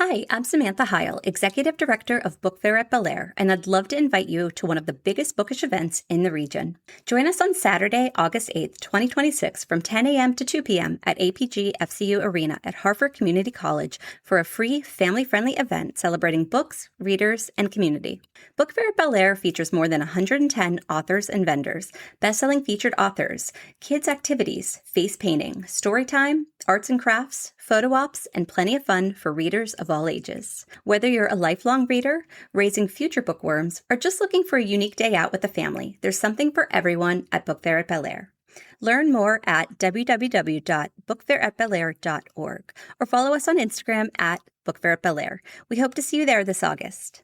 Hi, I'm Samantha Heil, Executive Director of Book Fair at Bel Air, and I'd love to invite you to one of the biggest bookish events in the region. Join us on Saturday, August 8th, 2026 from 10 a.m. to 2 p.m. at APG FCU Arena at Hartford Community College for a free, family-friendly event celebrating books, readers, and community. Book Fair at Bel Air features more than 110 authors and vendors, best-selling featured authors, kids' activities, face painting, story time, arts and crafts, photo ops, and plenty of fun for readers of all ages. Whether you're a lifelong reader, raising future bookworms, or just looking for a unique day out with the family, there's something for everyone at Book Fair at Bel Air. Learn more at www.bookfairatbelair.org or follow us on Instagram at Book Fair at Bel Air. We hope to see you there this August.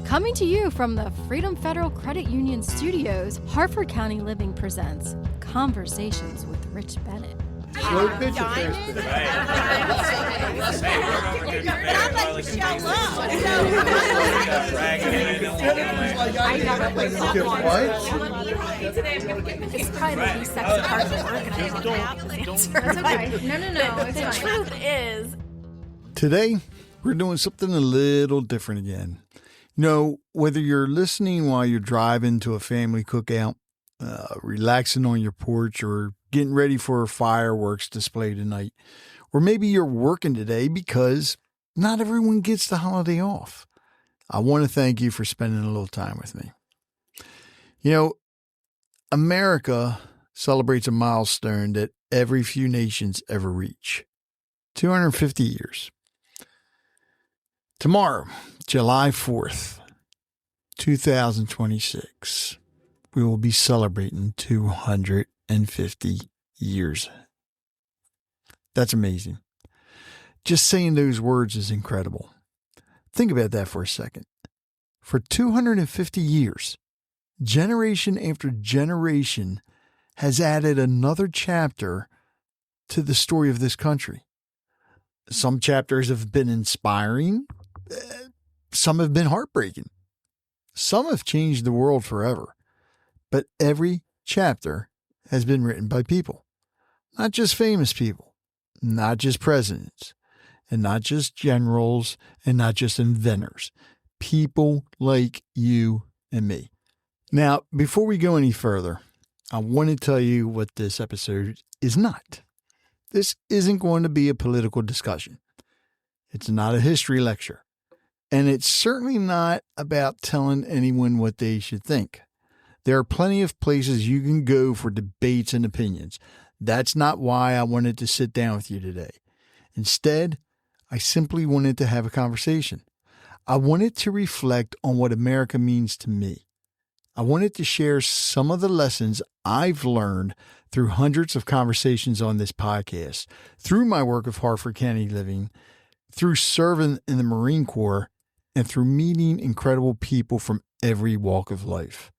Coming to you from the Freedom Federal Credit Union Studios, Hartford County Living presents Conversations with Rich Bennett. Slow pitch affairs. It's probably the least sexy part of organizing. No. The truth is, Today, we're doing something a little different again. You know, whether you're listening while you're driving to a family cookout, relaxing on your porch, or getting ready for a fireworks display tonight, or maybe you're working today because not everyone gets the holiday off, I want to thank you for spending a little time with me. You know, America celebrates a milestone that every few nations ever reach. 250 years. Tomorrow, July 4th, 2026, we will be celebrating 250 years. That's amazing. Just saying those words is incredible. Think about that for a second. For 250 years, generation after generation has added another chapter to the story of this country. Some chapters have been inspiring. Some have been heartbreaking. Some have changed the world forever. But every chapter has been written by people. Not just famous people. Not just presidents. And not just generals. And not just inventors. People like you and me. Now, before we go any further, I want to tell you what this episode is not. This isn't going to be a political discussion. It's not a history lecture. And it's certainly not about telling anyone what they should think. There are plenty of places you can go for debates and opinions. That's not why I wanted to sit down with you today. Instead, I simply wanted to have a conversation. I wanted to reflect on what America means to me. I wanted to share some of the lessons I've learned through hundreds of conversations on this podcast, through my work of Hartford County Living, through serving in the Marine Corps, and through meeting incredible people from every walk of life.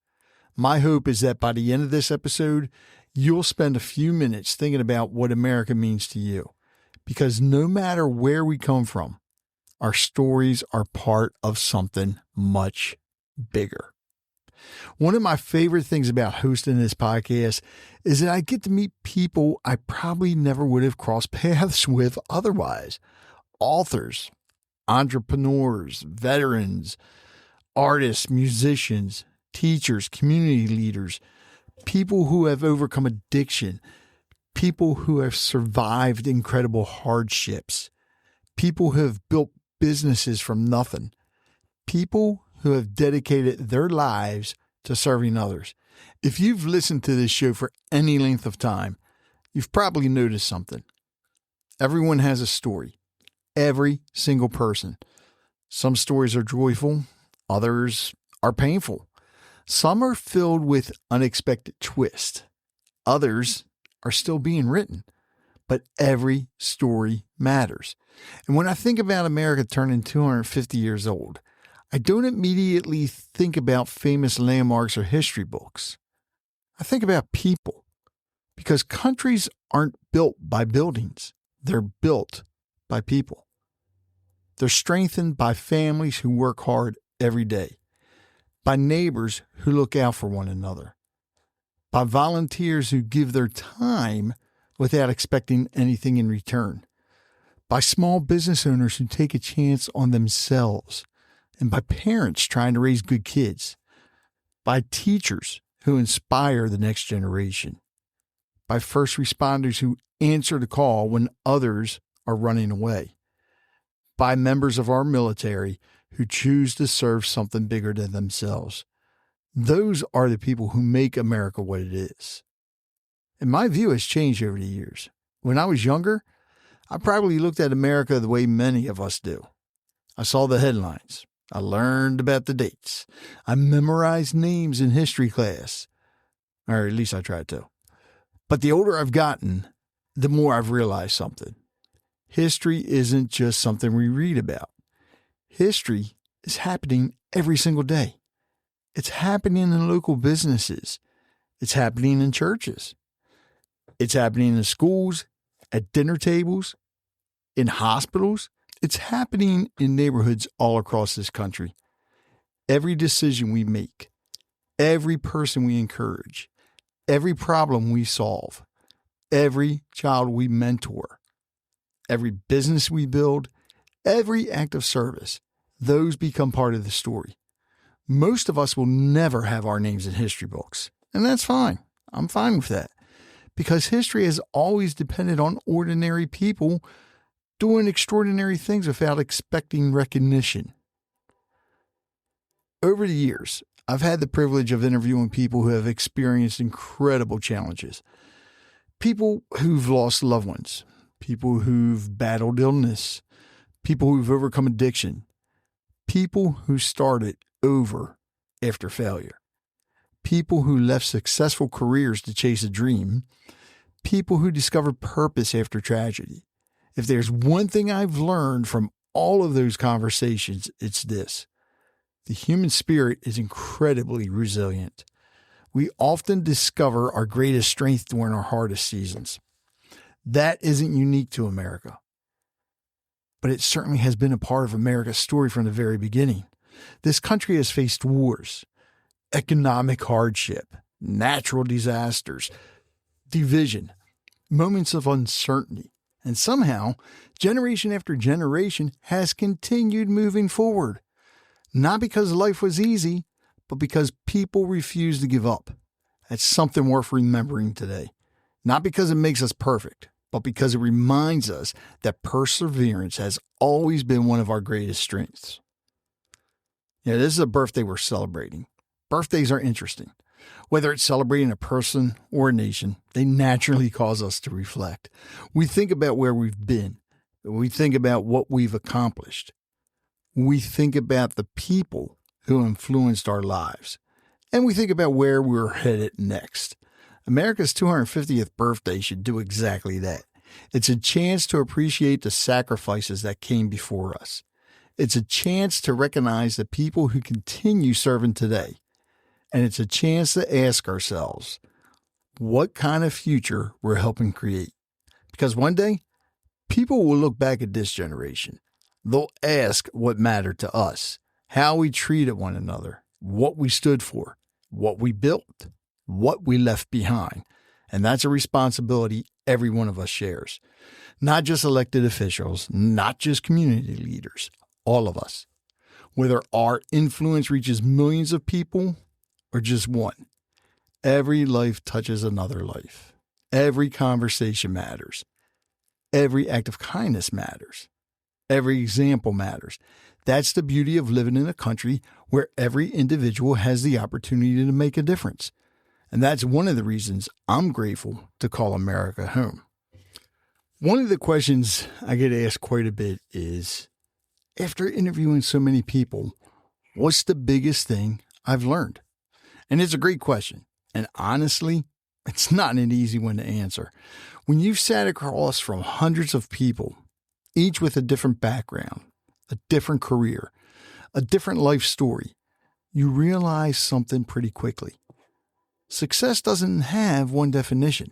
My hope is that by the end of this episode, you'll spend a few minutes thinking about what America means to you. Because no matter where we come from, our stories are part of something much bigger. One of my favorite things about hosting this podcast is that I get to meet people I probably never would have crossed paths with otherwise. Authors, entrepreneurs, veterans, artists, musicians, teachers, community leaders, people who have overcome addiction, people who have survived incredible hardships, people who have built businesses from nothing, people who have dedicated their lives to serving others. If you've listened to this show for any length of time, you've probably noticed something. Everyone has a story. Every single person. Some stories are joyful. Others are painful. Some are filled with unexpected twists. Others are still being written. But every story matters. And when I think about America turning 250 years old, I don't immediately think about famous landmarks or history books. I think about people. Because countries aren't built by buildings. They're built by people. They're strengthened by families who work hard every day, by neighbors who look out for one another, by volunteers who give their time without expecting anything in return, by small business owners who take a chance on themselves, and by parents trying to raise good kids, by teachers who inspire the next generation, by first responders who answer the call when others are running away, by members of our military who choose to serve something bigger than themselves. Those are the people who make America what it is. And my view has changed over the years. When I was younger, I probably looked at America the way many of us do. I saw the headlines. I learned about the dates. I memorized names in history class. Or at least I tried to. But the older I've gotten, the more I've realized something. History isn't just something we read about. History is happening every single day. It's happening in local businesses. It's happening in churches. It's happening in schools, at dinner tables, in hospitals. It's happening in neighborhoods all across this country. Every decision we make, every person we encourage, every problem we solve, every child we mentor, every business we build, every act of service, those become part of the story. Most of us will never have our names in history books, and that's fine. I'm fine with that, because history has always depended on ordinary people doing extraordinary things without expecting recognition. Over the years, I've had the privilege of interviewing people who have experienced incredible challenges. People who've lost loved ones, people who've battled illness, people who've overcome addiction, people who started over after failure, people who left successful careers to chase a dream, people who discovered purpose after tragedy. If there's one thing I've learned from all of those conversations, it's this. The human spirit is incredibly resilient. We often discover our greatest strength during our hardest seasons. That isn't unique to America, but it certainly has been a part of America's story from the very beginning. This country has faced wars, economic hardship, natural disasters, division, moments of uncertainty. And somehow, generation after generation has continued moving forward. Not because life was easy, but because people refused to give up. That's something worth remembering today. Not because it makes us perfect, but because it reminds us that perseverance has always been one of our greatest strengths. Yeah, this is a birthday we're celebrating. Birthdays are interesting. Whether it's celebrating a person or a nation, they naturally cause us to reflect. We think about where we've been. We think about what we've accomplished. We think about the people who influenced our lives. And we think about where we're headed next. America's 250th birthday should do exactly that. It's a chance to appreciate the sacrifices that came before us. It's a chance to recognize the people who continue serving today. And it's a chance to ask ourselves what kind of future we're helping create. Because one day, people will look back at this generation. They'll ask what mattered to us, how we treated one another, what we stood for, what we built, what we left behind. And that's a responsibility every one of us shares. Not just elected officials, not just community leaders, all of us. Whether our influence reaches millions of people or just one, every life touches another life. Every conversation matters. Every act of kindness matters. Every example matters. That's the beauty of living in a country where every individual has the opportunity to make a difference. And that's one of the reasons I'm grateful to call America home. One of the questions I get asked quite a bit is, after interviewing so many people, what's the biggest thing I've learned? And it's a great question. And honestly, it's not an easy one to answer. When you've sat across from hundreds of people, each with a different background, a different career, a different life story, you realize something pretty quickly. Success doesn't have one definition.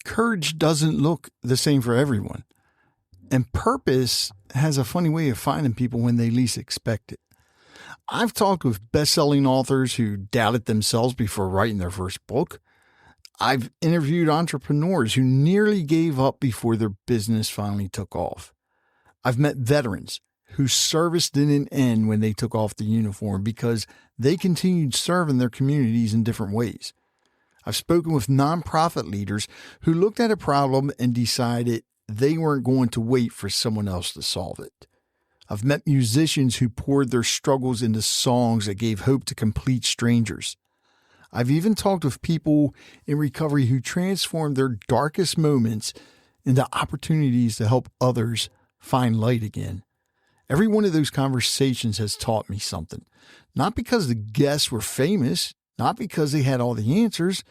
Courage doesn't look the same for everyone. And purpose has a funny way of finding people when they least expect it. I've talked with best-selling authors who doubted themselves before writing their first book. I've interviewed entrepreneurs who nearly gave up before their business finally took off. I've met veterans whose service didn't end when they took off the uniform because they continued serving their communities in different ways. I've spoken with nonprofit leaders who looked at a problem and decided they weren't going to wait for someone else to solve it. I've met musicians who poured their struggles into songs that gave hope to complete strangers. I've even talked with people in recovery who transformed their darkest moments into opportunities to help others find light again. Every one of those conversations has taught me something. Not because the guests were famous, not because they had all the answers,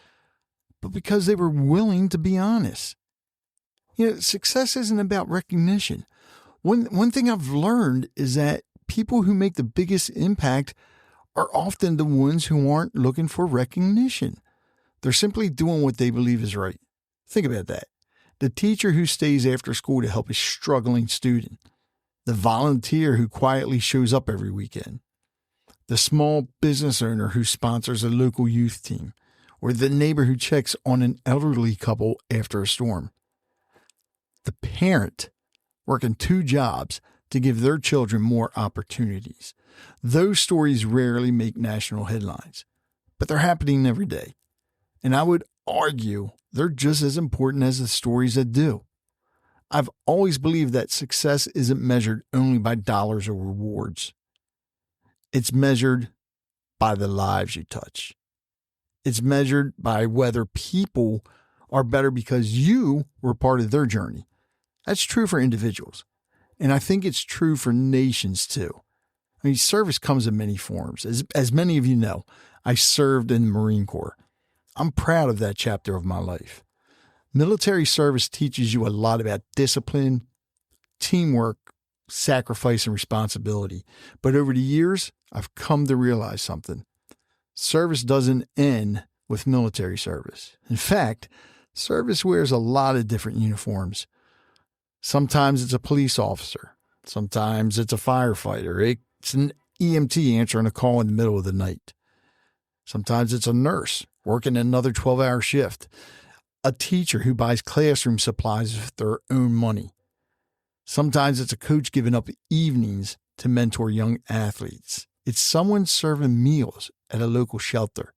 but because they were willing to be honest. Success isn't about recognition. One thing I've learned is that people who make the biggest impact are often the ones who aren't looking for recognition. They're simply doing what they believe is right. Think about that. The teacher who stays after school to help a struggling student. The volunteer who quietly shows up every weekend. The small business owner who sponsors a local youth team. Or the neighbor who checks on an elderly couple after a storm. The parent working 2 jobs to give their children more opportunities. Those stories rarely make national headlines, but they're happening every day. And I would argue they're just as important as the stories that do. I've always believed that success isn't measured only by dollars or rewards. It's measured by the lives you touch. It's measured by whether people are better because you were part of their journey. That's true for individuals. And I think it's true for nations too. Service comes in many forms. As many of you know, I served in the Marine Corps. I'm proud of that chapter of my life. Military service teaches you a lot about discipline, teamwork, sacrifice, and responsibility. But over the years, I've come to realize something. Service doesn't end with military service. In fact, service wears a lot of different uniforms. Sometimes it's a police officer. Sometimes it's a firefighter. It's an EMT answering a call in the middle of the night. Sometimes it's a nurse working another 12-hour shift. A teacher who buys classroom supplies with their own money. Sometimes it's a coach giving up evenings to mentor young athletes. It's someone serving meals at a local shelter.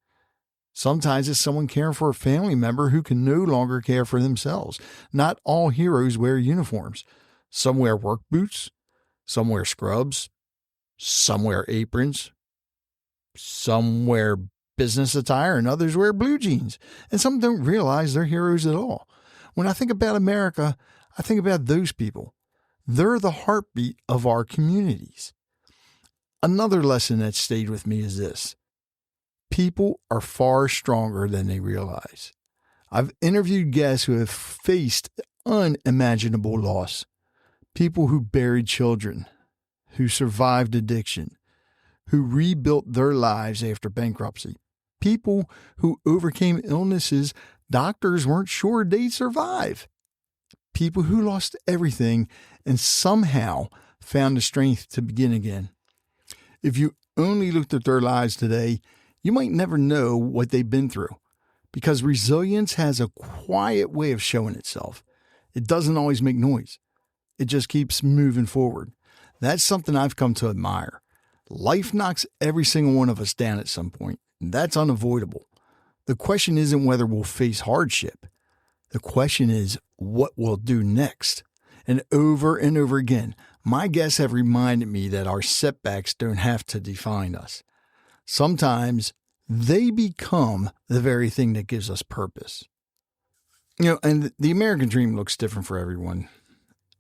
Sometimes it's someone caring for a family member who can no longer care for themselves. Not all heroes wear uniforms. Some wear work boots. Some wear scrubs. Some wear aprons. Some wear business attire and others wear blue jeans. And some don't realize they're heroes at all. When I think about America, I think about those people. They're the heartbeat of our communities. Another lesson that stayed with me is this. People are far stronger than they realize. I've interviewed guests who have faced unimaginable loss. People who buried children, who survived addiction, who rebuilt their lives after bankruptcy. People who overcame illnesses doctors weren't sure they'd survive. People who lost everything and somehow found the strength to begin again. If you only looked at their lives today, you might never know what they've been through, because resilience has a quiet way of showing itself. It doesn't always make noise. It just keeps moving forward. That's something I've come to admire. Life knocks every single one of us down at some point, and that's unavoidable. The question isn't whether we'll face hardship. The question is what we'll do next. And over again, my guests have reminded me that our setbacks don't have to define us. Sometimes they become the very thing that gives us purpose. And the American dream looks different for everyone.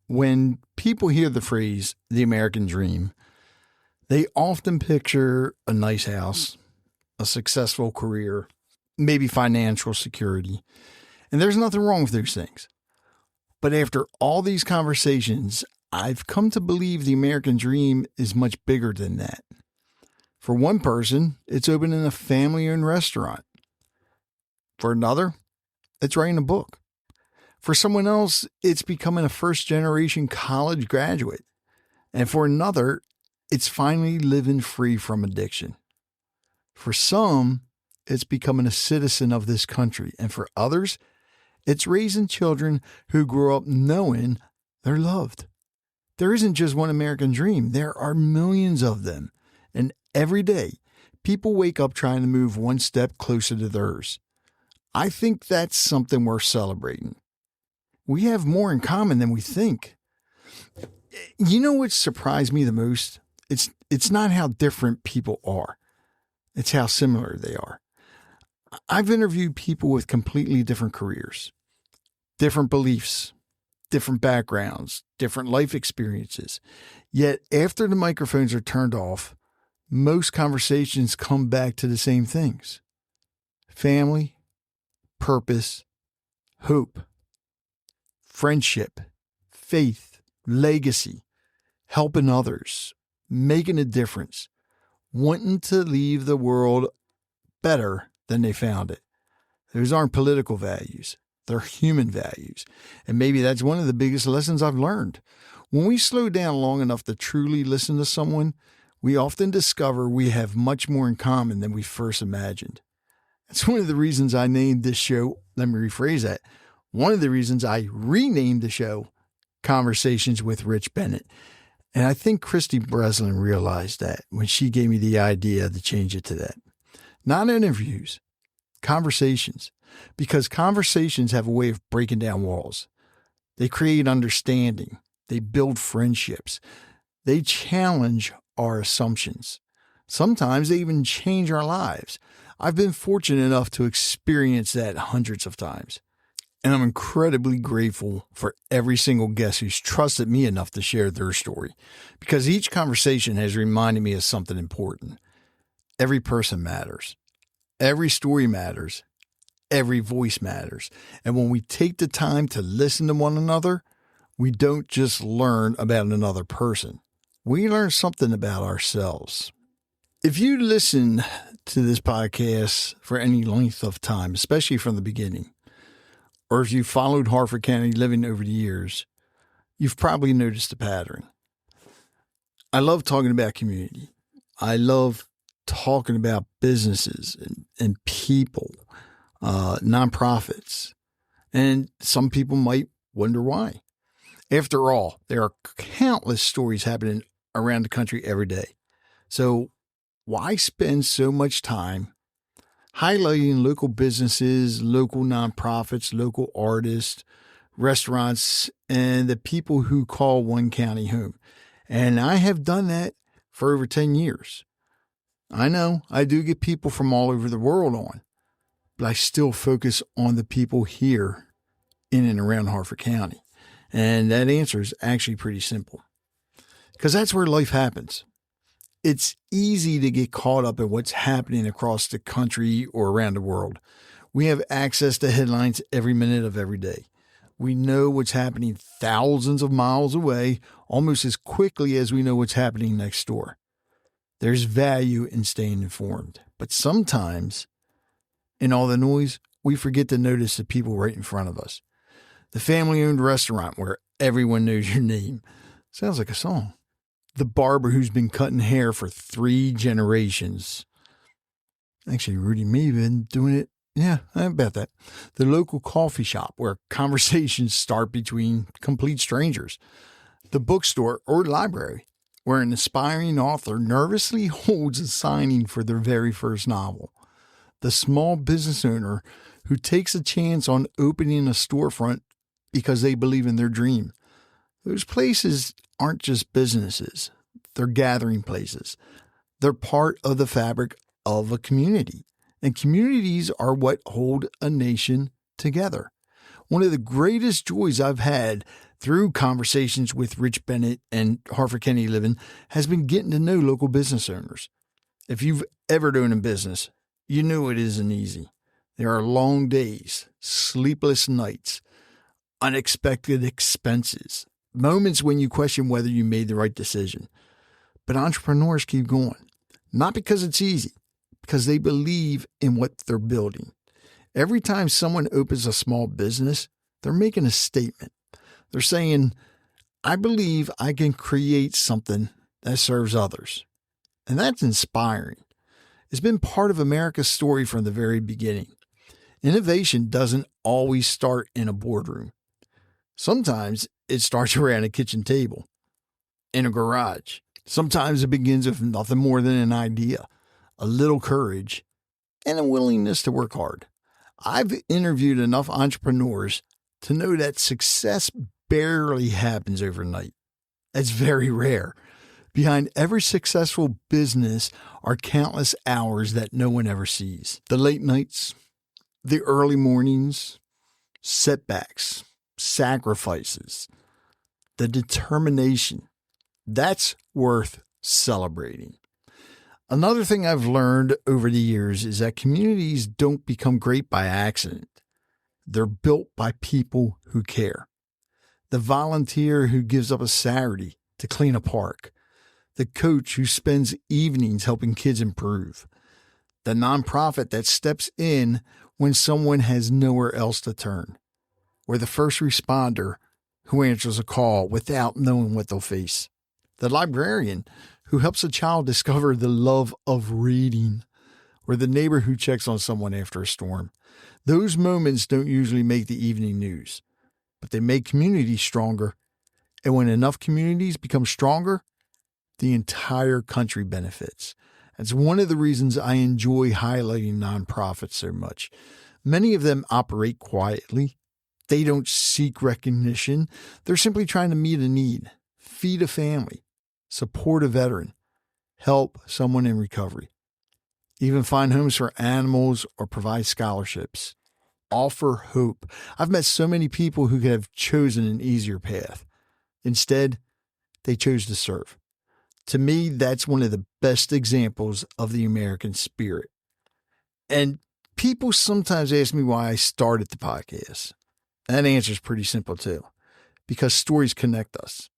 When people hear the phrase, the American dream, they often picture a nice house, a successful career, maybe financial security. And there's nothing wrong with those things. But after all these conversations, I've come to believe the American dream is much bigger than that. For one person, it's opening a family-owned restaurant. For another, it's writing a book. For someone else, it's becoming a first-generation college graduate. And for another, it's finally living free from addiction. For some, it's becoming a citizen of this country. And for others, it's raising children who grow up knowing they're loved. There isn't just one American dream. There are millions of them. And every day, people wake up trying to move one step closer to theirs. I think that's something worth celebrating. We have more in common than we think. You know what surprised me the most? It's not how different people are. It's how similar they are. I've interviewed people with completely different careers, different beliefs, different backgrounds, different life experiences. Yet after the microphones are turned off, most conversations come back to the same things: family, purpose, hope, friendship, faith, legacy, helping others, making a difference, wanting to leave the world better than they found it. Those aren't political values. They're human values. And maybe that's one of the biggest lessons I've learned. When we slow down long enough to truly listen to someone, we often discover we have much more in common than we first imagined. That's one of the reasons I named this show, let me rephrase that, one of the reasons I renamed the show Conversations with Rich Bennett. And I think Christy Breslin realized that when she gave me the idea to change it to that. Not interviews, conversations. Because conversations have a way of breaking down walls. They create understanding. They build friendships. They challenge our assumptions. Sometimes they even change our lives. I've been fortunate enough to experience that hundreds of times. And I'm incredibly grateful for every single guest who's trusted me enough to share their story. Because each conversation has reminded me of something important. Every person matters. Every story matters. Every voice matters. And when we take the time to listen to one another, we don't just learn about another person. We learn something about ourselves. If you listen to this podcast for any length of time, especially from the beginning, or if you followed Harford County Living over the years, you've probably noticed a pattern. I love talking about community. I love talking about businesses and people. Nonprofits. And some people might wonder why. After all, there are countless stories happening around the country every day. So why spend so much time highlighting local businesses, local nonprofits, local artists, restaurants, and the people who call one county home? And I have done that for over 10 years. I know I do get people from all over the world on, but I still focus on the people here in and around Harford County. And that answer is actually pretty simple. Because that's where life happens. It's easy to get caught up in what's happening across the country or around the world. We have access to headlines every minute of every day. We know what's happening thousands of miles away almost as quickly as we know what's happening next door. There's value in staying informed. But sometimes, in all the noise, we forget to notice the people right in front of us. The family-owned restaurant where everyone knows your name. Sounds like a song. The barber who's been cutting hair for 3 generations. Actually, Rudy may have been doing it. Yeah, about that. The local coffee shop where conversations start between complete strangers. The bookstore or library where an aspiring author nervously holds a signing for their very first novel. The small business owner who takes a chance on opening a storefront because they believe in their dream. Those places aren't just businesses. They're gathering places. They're part of the fabric of a community. And communities are what hold a nation together. One of the greatest joys I've had through conversations with Rich Bennett and Harford County Living has been getting to know local business owners. If you've ever owned a business, you know it isn't easy. There are long days, sleepless nights, unexpected expenses, moments when you question whether you made the right decision. But entrepreneurs keep going, not because it's easy, because they believe in what they're building. Every time someone opens a small business, they're making a statement. They're saying, I believe I can create something that serves others. And that's inspiring. has been part of America's story from the very beginning. Innovation doesn't always start in a boardroom. Sometimes it starts around a kitchen table, in a garage. Sometimes it begins with nothing more than an idea, a little courage, and a willingness to work hard. I've interviewed enough entrepreneurs to know that success barely happens overnight. It's very rare. Behind every successful business are countless hours that no one ever sees. The late nights, the early mornings, setbacks, sacrifices, the determination. That's worth celebrating. Another thing I've learned over the years is that communities don't become great by accident. They're built by people who care. The volunteer who gives up a Saturday to clean a park. The coach who spends evenings helping kids improve. The nonprofit that steps in when someone has nowhere else to turn. Or the first responder who answers a call without knowing what they'll face. The librarian who helps a child discover the love of reading, or the neighbor who checks on someone after a storm. Those moments don't usually make the evening news, but they make communities stronger. And when enough communities become stronger, the entire country benefits. That's one of the reasons I enjoy highlighting nonprofits so much. Many of them operate quietly. They don't seek recognition. They're simply trying to meet a need, feed a family, support a veteran, help someone in recovery, even find homes for animals or provide scholarships, offer hope. I've met so many people who could have chosen an easier path. Instead, they chose to serve. To me, that's one of the best examples of the American spirit. And people sometimes ask me why I started the podcast. That answer is pretty simple too, because stories connect us.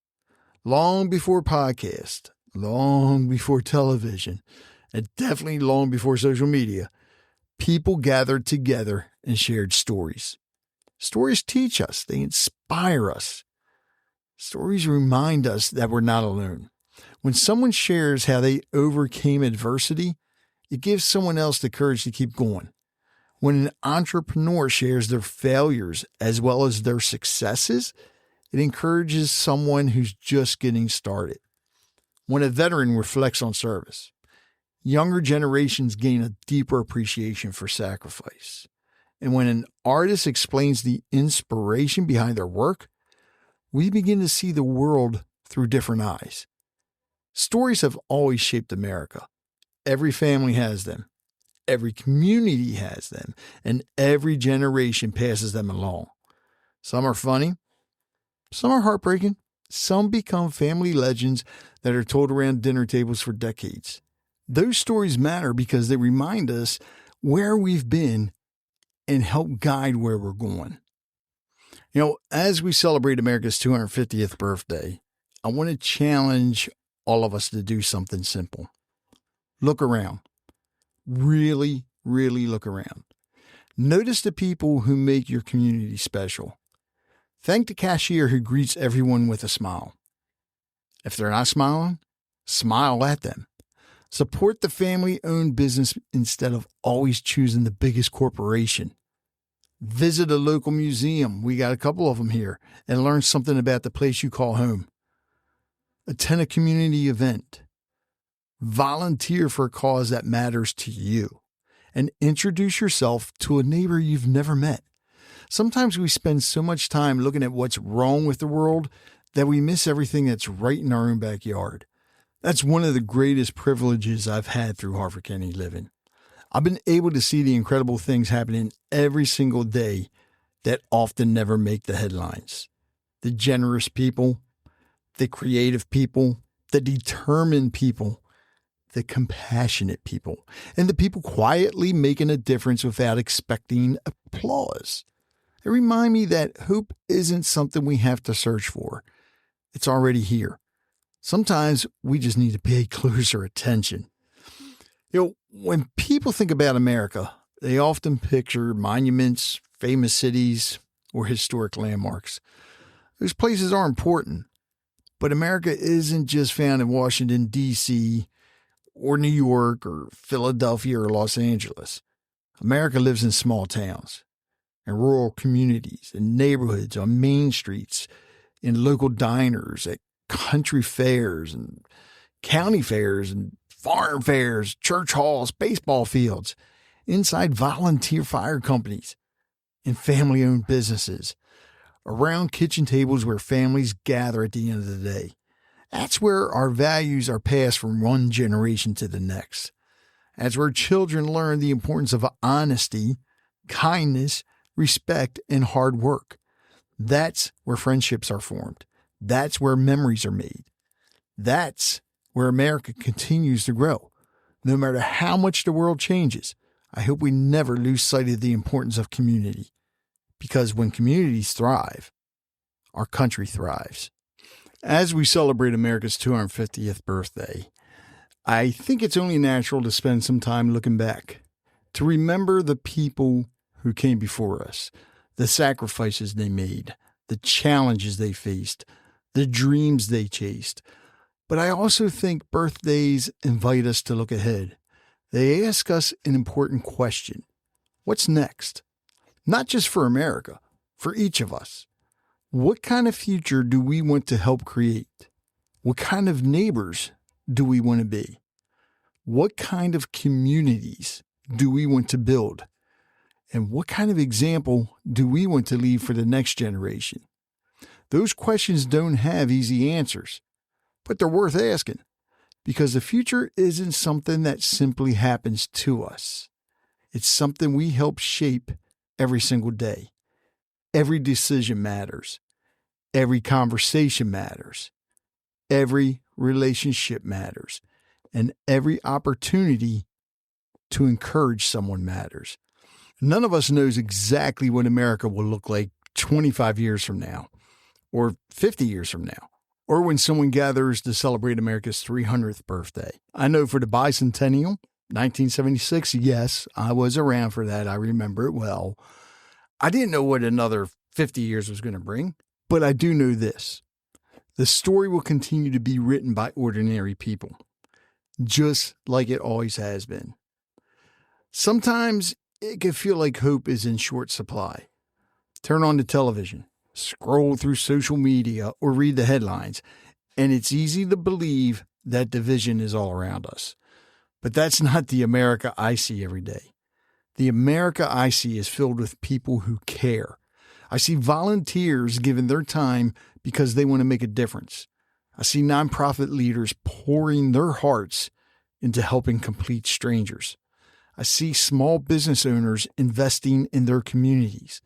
Long before podcast, long before television, and definitely long before social media, people gathered together and shared stories. Stories teach us. They inspire us. Stories remind us that we're not alone. When someone shares how they overcame adversity, it gives someone else the courage to keep going. When an entrepreneur shares their failures as well as their successes, it encourages someone who's just getting started. When a veteran reflects on service, younger generations gain a deeper appreciation for sacrifice. And when an artist explains the inspiration behind their work, we begin to see the world through different eyes. Stories have always shaped America. Every family has them. Every community has them. And every generation passes them along. Some are funny. Some are heartbreaking. Some become family legends that are told around dinner tables for decades. Those stories matter because they remind us where we've been and help guide where we're going. You know, as we celebrate America's 250th birthday, I want to challenge all of us to do something simple. Look around. Really, really look around. Notice the people who make your community special. Thank the cashier who greets everyone with a smile. If they're not smiling, smile at them. Support the family-owned business instead of always choosing the biggest corporation. Visit a local museum, we got a couple of them here, and learn something about the place you call home. Attend a community event. Volunteer for a cause that matters to you. And introduce yourself to a neighbor you've never met. Sometimes we spend so much time looking at what's wrong with the world that we miss everything that's right in our own backyard. That's one of the greatest privileges I've had through Harford County living. I've been able to see the incredible things happening every single day that often never make the headlines. The generous people, the creative people, the determined people, the compassionate people, and the people quietly making a difference without expecting applause. They remind me that hope isn't something we have to search for. It's already here. Sometimes we just need to pay closer attention. You know, when people think about America, they often picture monuments, famous cities, or historic landmarks. Those places are important, but America isn't just found in Washington, D.C., or New York or Philadelphia or Los Angeles. America lives in small towns and rural communities and neighborhoods, on main streets, in local diners, at country fairs and county fairs and farm fairs, church halls, baseball fields, inside volunteer fire companies, in family-owned businesses, around kitchen tables where families gather at the end of the day. That's where our values are passed from one generation to the next. That's where children learn the importance of honesty, kindness, respect, and hard work. That's where friendships are formed. That's where memories are made. That's where America continues to grow. No matter how much the world changes, I hope we never lose sight of the importance of community. Because when communities thrive, our country thrives. As we celebrate America's 250th birthday, I think it's only natural to spend some time looking back, to remember the people who came before us, the sacrifices they made, the challenges they faced, the dreams they chased. But I also think birthdays invite us to look ahead. They ask us an important question. What's next? Not just for America, for each of us. What kind of future do we want to help create? What kind of neighbors do we want to be? What kind of communities do we want to build? And what kind of example do we want to leave for the next generation? Those questions don't have easy answers, but they're worth asking, because the future isn't something that simply happens to us. It's something we help shape every single day. Every decision matters. Every conversation matters. Every relationship matters. And every opportunity to encourage someone matters. None of us knows exactly what America will look like 25 years from now, or 50 years from now, or when someone gathers to celebrate America's 300th birthday. I know for the bicentennial, 1976, yes, I was around for that. I remember it well. I didn't know what another 50 years was going to bring, but I do know this. The story will continue to be written by ordinary people, just like it always has been. Sometimes it can feel like hope is in short supply. Turn on the television, scroll through social media, or read the headlines, and it's easy to believe that division is all around us. But that's not the America I see every day. The America I see is filled with people who care. I see volunteers giving their time because they want to make a difference. I see nonprofit leaders pouring their hearts into helping complete strangers. I see small business owners investing in their communities.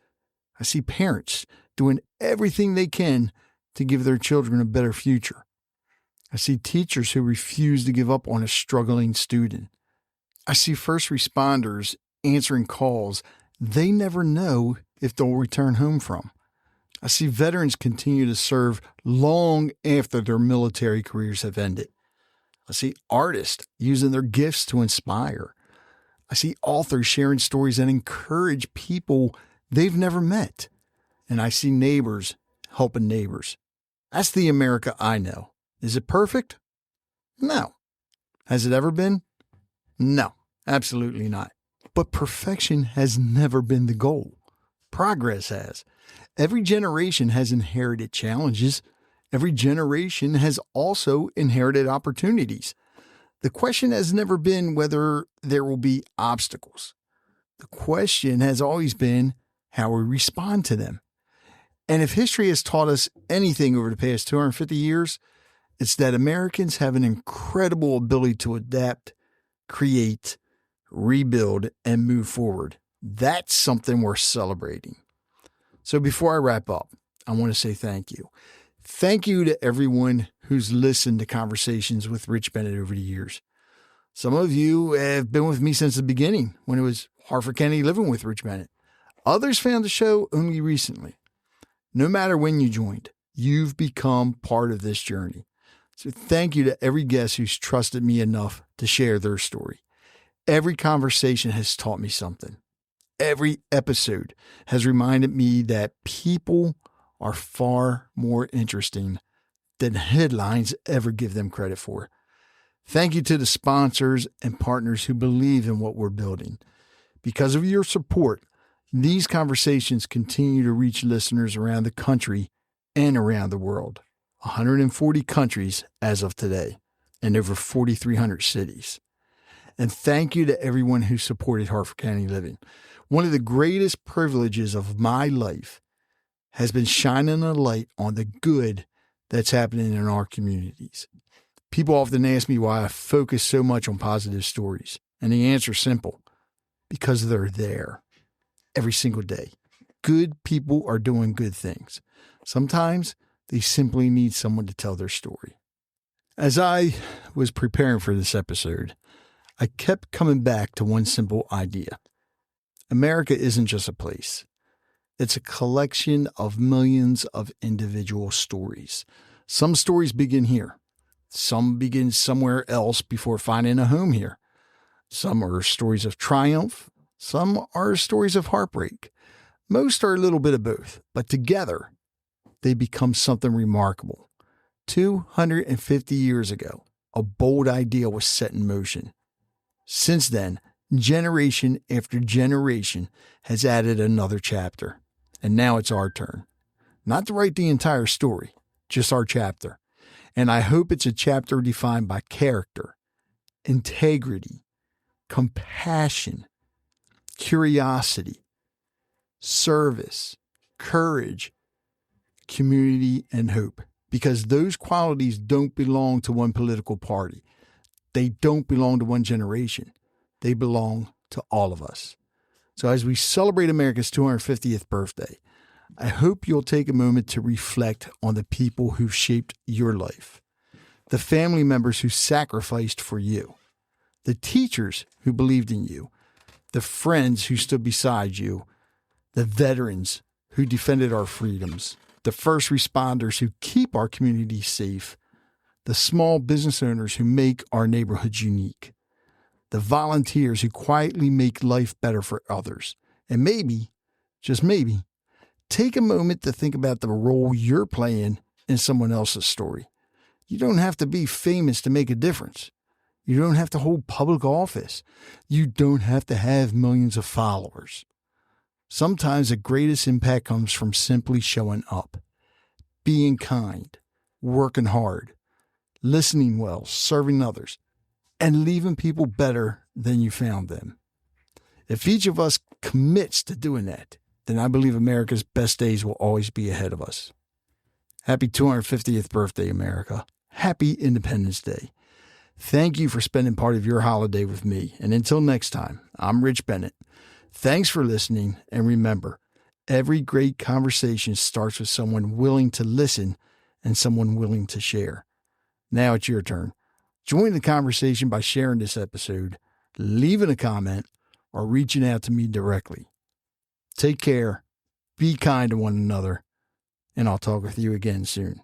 I see parents doing everything they can to give their children a better future. I see teachers who refuse to give up on a struggling student. I see first responders answering calls they never know if they'll return home from. I see veterans continue to serve long after their military careers have ended. I see artists using their gifts to inspire. I see authors sharing stories that encourage people they've never met. And I see neighbors helping neighbors. That's the America I know. Is it perfect? No. Has it ever been? No, absolutely not. But perfection has never been the goal. Progress has. Every generation has inherited challenges. Every generation has also inherited opportunities. The question has never been whether there will be obstacles. The question has always been how we respond to them. And if history has taught us anything over the past 250 years, it's that Americans have an incredible ability to adapt, create, rebuild, and move forward. That's something worth celebrating. So before I wrap up, I want to say thank you. Thank you to everyone who's listened to Conversations with Rich Bennett over the years. Some of you have been with me since the beginning when it was Harford County Living with Rich Bennett. Others found the show only recently. No matter when you joined, you've become part of this journey. So thank you to every guest who's trusted me enough to share their story. Every conversation has taught me something. Every episode has reminded me that people are far more interesting than headlines ever give them credit for. Thank you to the sponsors and partners who believe in what we're building. Because of your support, these conversations continue to reach listeners around the country and around the world. 140 countries as of today, and over 4,300 cities. And thank you to everyone who supported Hartford County Living. One of the greatest privileges of my life has been shining a light on the good that's happening in our communities. People often ask me why I focus so much on positive stories. And the answer is simple. Because they're there every single day. Good people are doing good things. Sometimes they simply need someone to tell their story. As I was preparing for this episode, I kept coming back to one simple idea. America isn't just a place. It's a collection of millions of individual stories. Some stories begin here. Some begin somewhere else before finding a home here. Some are stories of triumph. Some are stories of heartbreak. Most are a little bit of both, but together they become something remarkable. 250 years ago, a bold idea was set in motion. Since then, generation after generation has added another chapter. And now it's our turn. Not to write the entire story, just our chapter. And I hope it's a chapter defined by character, integrity, compassion, curiosity, service, courage, community, and hope. Because those qualities don't belong to one political party. They don't belong to one generation. They belong to all of us. So as we celebrate America's 250th birthday, I hope you'll take a moment to reflect on the people who've shaped your life, the family members who sacrificed for you, the teachers who believed in you, the friends who stood beside you, the veterans who defended our freedoms, the first responders who keep our communities safe, the small business owners who make our neighborhoods unique, the volunteers who quietly make life better for others, and maybe, just maybe, take a moment to think about the role you're playing in someone else's story. You don't have to be famous to make a difference. You don't have to hold public office. You don't have to have millions of followers. Sometimes the greatest impact comes from simply showing up, being kind, working hard, listening well, serving others, and leaving people better than you found them. If each of us commits to doing that, then I believe America's best days will always be ahead of us. Happy 250th birthday, America. Happy Independence Day. Thank you for spending part of your holiday with me. And until next time, I'm Rich Bennett. Thanks for listening. And remember, every great conversation starts with someone willing to listen and someone willing to share. Now it's your turn. Join the conversation by sharing this episode, leaving a comment, or reaching out to me directly. Take care, be kind to one another, and I'll talk with you again soon.